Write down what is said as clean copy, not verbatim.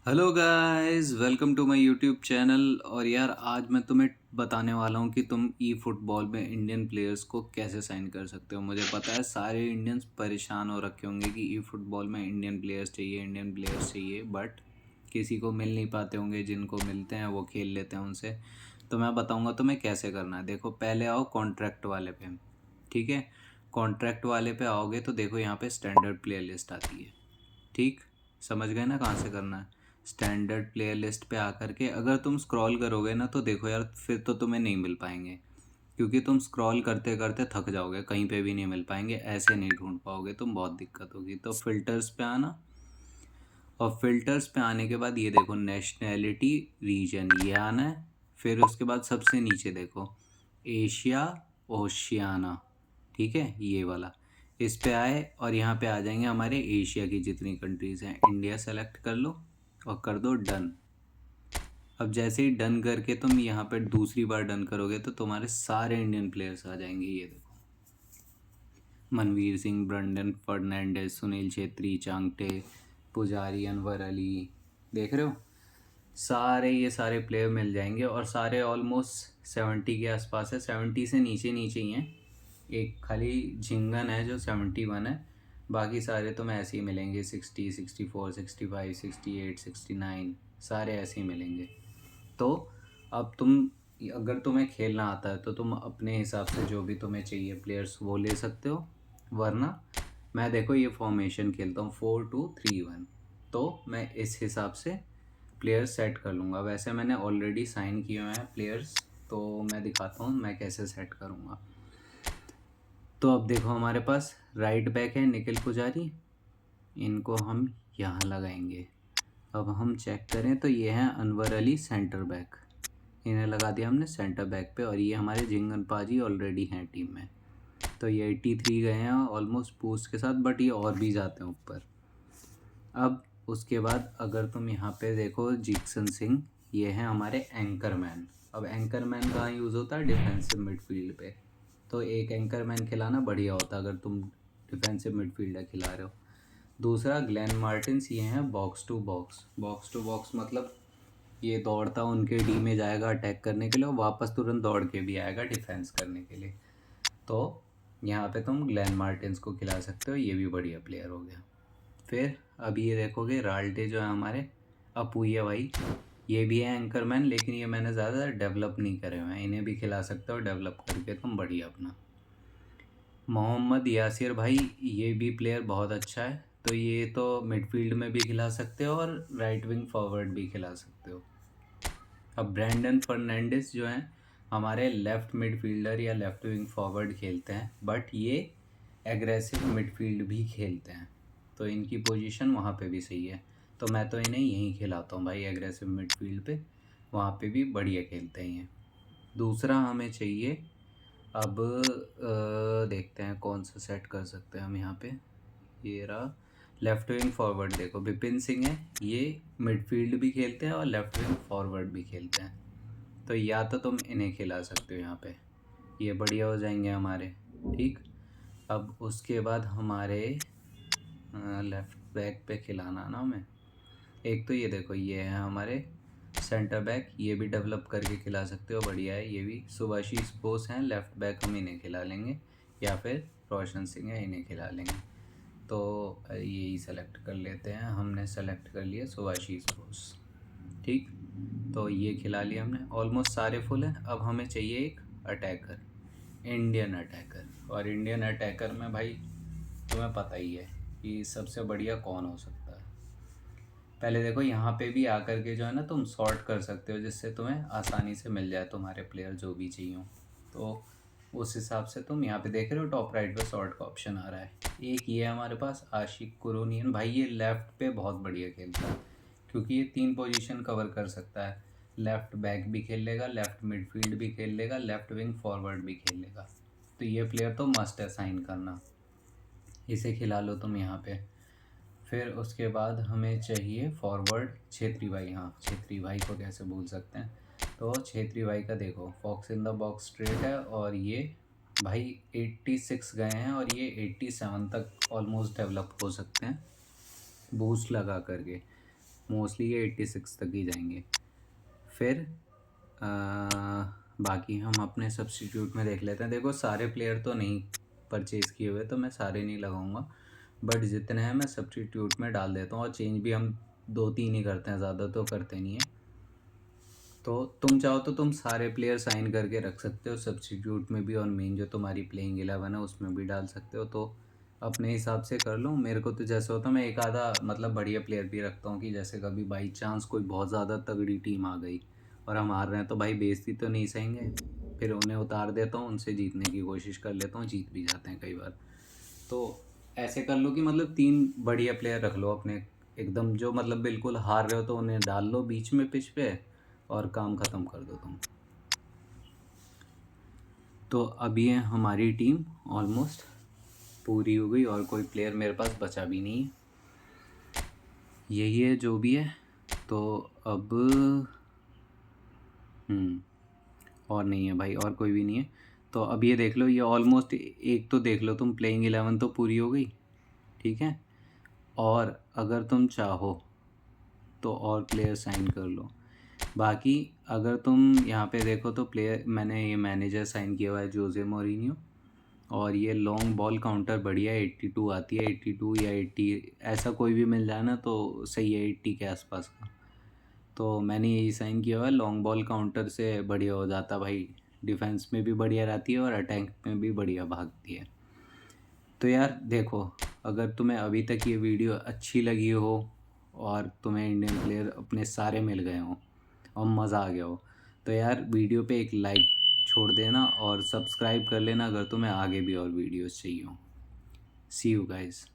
Hello guys, welcome to my YouTube channel. और यार आज मैं तुम्हें बताने वाला हूँ कि तुम ई फुटबॉल में इंडियन प्लेयर्स को कैसे साइन कर सकते हो। मुझे पता है सारे इंडियंस परेशान हो रखे होंगे कि ई फुटबॉल में इंडियन प्लेयर्स चाहिए, इंडियन प्लेयर्स चाहिए, बट किसी को मिल नहीं पाते होंगे। जिनको मिलते हैं वो खेल लेते हैं उनसे। तो मैं बताऊँगा तुम्हें कैसे करना है। देखो, पहले आओ कॉन्ट्रैक्ट वाले पे। ठीक है, कॉन्ट्रैक्ट वाले पे आओगे तो देखो यहाँ पे स्टैंडर्ड प्लेयर लिस्ट आती है। ठीक, समझ गए ना कहाँ से करना है। स्टैंडर्ड प्लेयर लिस्ट पे आकर के अगर तुम स्क्रॉल करोगे ना तो देखो यार, फिर तो तुम्हें नहीं मिल पाएंगे, क्योंकि तुम स्क्रॉल करते करते थक जाओगे, कहीं पे भी नहीं मिल पाएंगे, ऐसे नहीं ढूंढ पाओगे तुम, बहुत दिक्कत होगी। तो फिल्टर्स पे आना, और फिल्टर्स पे आने के बाद ये देखो नेशनैलिटी रीजन, ये आना है। फिर उसके बाद सबसे नीचे देखो एशिया ओशियाना, ठीक है, ये वाला। इस पे आए और यहाँ पे आ जाएंगे हमारे एशिया की जितनी कंट्रीज़ हैं। इंडिया सेलेक्ट कर लो और कर दो डन। अब जैसे ही डन करके तुम यहाँ पे दूसरी बार डन करोगे तो तुम्हारे सारे इंडियन प्लेयर्स आ जाएंगे। ये देखो, मनवीर सिंह, ब्रंडन फर्नांडिस, सुनील छेत्री, चांगटे, पुजारी, अनवर अली, देख रहे हो, सारे ये सारे प्लेयर मिल जाएंगे। और सारे ऑलमोस्ट 70 के आसपास है, 70 से नीचे नीचे ही हैं। एक खाली झिंगन है जो 71 है, बाकी सारे तुम्हें ऐसे ही मिलेंगे, 60, 64, 65, 68, 69, सारे ऐसे ही मिलेंगे। तो अब तुम, अगर तुम्हें खेलना आता है तो तुम अपने हिसाब से जो भी तुम्हें चाहिए प्लेयर्स वो ले सकते हो। वरना मैं देखो ये फॉर्मेशन खेलता हूँ 4-2-3-1, तो मैं इस हिसाब से प्लेयर्स सेट कर लूँगा। वैसे मैंने ऑलरेडी साइन किए हुए हैं प्लेयर्स, तो मैं दिखाता हूँ मैं कैसे सेट करूँगा। तो अब देखो हमारे पास राइट बैक है निखिल पुजारी, इनको हम यहाँ लगाएंगे। अब हम चेक करें तो ये है अनवर अली सेंटर बैक, इन्हें लगा दिया हमने सेंटर बैक पे। और ये हमारे जिंगन पाजी ऑलरेडी हैं टीम में, तो ये 83 गए हैं ऑलमोस्ट बूस्ट के साथ, बट ये और भी जाते हैं ऊपर। अब उसके बाद अगर तुम यहाँ पे देखो जीक्सन सिंह, ये हैं हमारे एंकर मैन। अब एंकर मैन कहाँ यूज़ होता है? डिफेंसिव मिडफील्ड पे। तो एक एंकर मैन खिलाना बढ़िया होता अगर तुम डिफेंसिव मिडफील्डर खिला रहे हो। दूसरा ग्लेन मार्टिन्स, ये हैं box to box. Box to box मतलब ये दौड़ता उनके डी में जाएगा अटैक करने के लिए, और वापस तुरंत दौड़ के भी आएगा डिफेंस करने के लिए। तो यहाँ पे तुम ग्लेन मार्टिन्स को खिला सकते हो, ये भी बढ़िया प्लेयर हो गया। फिर अभी ये देखोगे राल्टे जो है हमारे अपूया भाई, ये भी है एंकर मैन, लेकिन ये मैंने ज़्यादा डेवलप नहीं करे हुए हैं, इन्हें भी खिला सकते हो डेवलप करके तुम बढ़िया अपना। मोहम्मद यासिर भाई, ये भी प्लेयर बहुत अच्छा है, तो ये तो मिडफील्ड में भी खिला सकते हो और राइट विंग फॉरवर्ड भी खिला सकते हो। अब ब्रैंडन फर्नांडिस जो हैं हमारे लेफ़्ट मिडफील्डर या लेफ़्ट विंग फॉरवर्ड खेलते हैं, बट ये एग्रेसिव मिडफील्ड भी खेलते हैं, तो इनकी पोजीशन वहाँ पे भी सही है। तो मैं तो इन्हें यहीं खिलाता हूँ भाई, एग्रेसिव मिडफील्ड पे, वहाँ पे भी बढ़िया खेलते हैं ये। दूसरा हमें चाहिए, अब देखते हैं कौन सा सेट कर सकते हैं हम यहाँ पे। ये रहा लेफ़्ट विंग फॉरवर्ड, देखो विपिन सिंह है, ये मिडफील्ड भी खेलते हैं और लेफ़्ट विंग फॉरवर्ड भी खेलते हैं, तो या तो तुम इन्हें खिला सकते हो यहाँ पे, ये बढ़िया हो जाएंगे हमारे। ठीक, अब उसके बाद हमारे लेफ़्ट बैक पे खिलाना ना हमें, एक तो ये देखो ये है हमारे सेंटर बैक, ये भी डेवलप करके खिला सकते हो, बढ़िया है। ये भी सुभाशीष बोस हैं लेफ़्ट बैक, हम इन्हें खिला लेंगे, या फिर रोशन सिंह है, इन्हें खिला लेंगे। तो यही सेलेक्ट कर लेते हैं, हमने सेलेक्ट कर लिया सुभाशीष बोस। ठीक, तो ये खिला लिया हमने, ऑलमोस्ट सारे फुल हैं। अब हमें चाहिए एक अटैकर, इंडियन अटैकर। और इंडियन अटैकर में भाई तुम्हें पता ही है कि सबसे बढ़िया कौन हो सकता है। पहले देखो यहाँ पे भी आकर के जो है ना तुम सॉर्ट कर सकते हो, जिससे तुम्हें आसानी से मिल जाए तुम्हारे प्लेयर जो भी चाहिए हो। तो उस हिसाब से तुम यहाँ पे देख रहे हो टॉप राइट पे सॉर्ट का ऑप्शन आ रहा है। एक ये है हमारे पास आशिक कुरोनियन भाई, ये लेफ़्ट पे बहुत बढ़िया खेलता है, क्योंकि ये 3 पोजीशन कवर कर सकता है। लेफ़्ट बैक भी खेल लेगा, लेफ़्ट मिडफील्ड भी खेल लेगा, लेफ़्ट विंग फॉरवर्ड भी खेल लेगा, तो ये प्लेयर तो मस्ट है साइन करना, इसे खिला लो तुम यहाँ पे। फिर उसके बाद हमें चाहिए फॉरवर्ड छेत्री भाई, हाँ छेत्री भाई को कैसे भूल सकते हैं। तो छेत्री भाई का देखो fox in the box straight है, और ये भाई 86 गए हैं, और ये 87 तक ऑलमोस्ट डेवलप हो सकते हैं बूस्ट लगा करके। मोस्टली ये 86 तक ही जाएंगे। फिर बाकी हम अपने सब्स्टिट्यूट में देख लेते हैं। देखो सारे प्लेयर तो नहीं परचेज़ किए हुए, तो मैं सारे नहीं लगाऊंगा, बट जितने हैं मैं सब्स्टिट्यूट में डाल देता हूँ। और चेंज भी हम 2-3 ही करते हैं, ज़्यादा तो करते नहीं हैं। तो तुम चाहो तो तुम सारे प्लेयर साइन करके रख सकते हो सब्स्टिट्यूट में भी, और मेन जो तुम्हारी प्लेइंग 11 है उसमें भी डाल सकते हो। तो अपने हिसाब से कर लो। मेरे को तो जैसे होता है, मैं एक आधा मतलब बढ़िया प्लेयर भी रखता हूँ कि जैसे कभी बाई चांस कोई बहुत ज़्यादा तगड़ी टीम आ गई और हम हार रहे हैं, तो भाई बेइज्जती तो नहीं सहेंगे, फिर उन्हें उतार देता हूँ, उनसे जीतने की कोशिश कर लेता हूँ, जीत भी जाते हैं कई बार। तो ऐसे कर लो कि मतलब 3 बढ़िया प्लेयर रख लो अपने, एकदम जो मतलब बिल्कुल हार रहे हो तो उन्हें डाल लो बीच में पिच पे और काम ख़त्म कर दो तुम। तो अभी है हमारी टीम ऑलमोस्ट पूरी हो गई और कोई प्लेयर मेरे पास बचा भी नहीं है। यही है जो भी है। तो अब और नहीं है भाई, और कोई भी नहीं है। तो अब ये देख लो, ये ऑलमोस्ट एक तो देख लो तुम, प्लेइंग 11 तो पूरी हो गई, ठीक है। और अगर तुम चाहो तो और प्लेयर साइन कर लो। बाकी अगर तुम यहाँ पे देखो तो प्लेयर, मैंने ये मैनेजर साइन किया हुआ है जोजे मोरिनियो, और ये लॉन्ग बॉल काउंटर बढ़िया 82 आती है, 82 या 80 ऐसा कोई भी मिल जाए ना तो सही है, 80 के आसपास का। तो मैंने यही साइन किया हुआ है। लॉन्ग बॉल काउंटर से बढ़िया हो जाता भाई, डिफेंस में भी बढ़िया रहती है और अटैक में भी बढ़िया भागती है। तो यार देखो, अगर तुम्हें अभी तक ये वीडियो अच्छी लगी हो और तुम्हें इंडियन प्लेयर अपने सारे मिल गए हों और मज़ा आ गया हो, तो यार वीडियो पे एक लाइक छोड़ देना और सब्सक्राइब कर लेना अगर तुम्हें आगे भी और वीडियोस चाहिए हो। सी यू गाइस।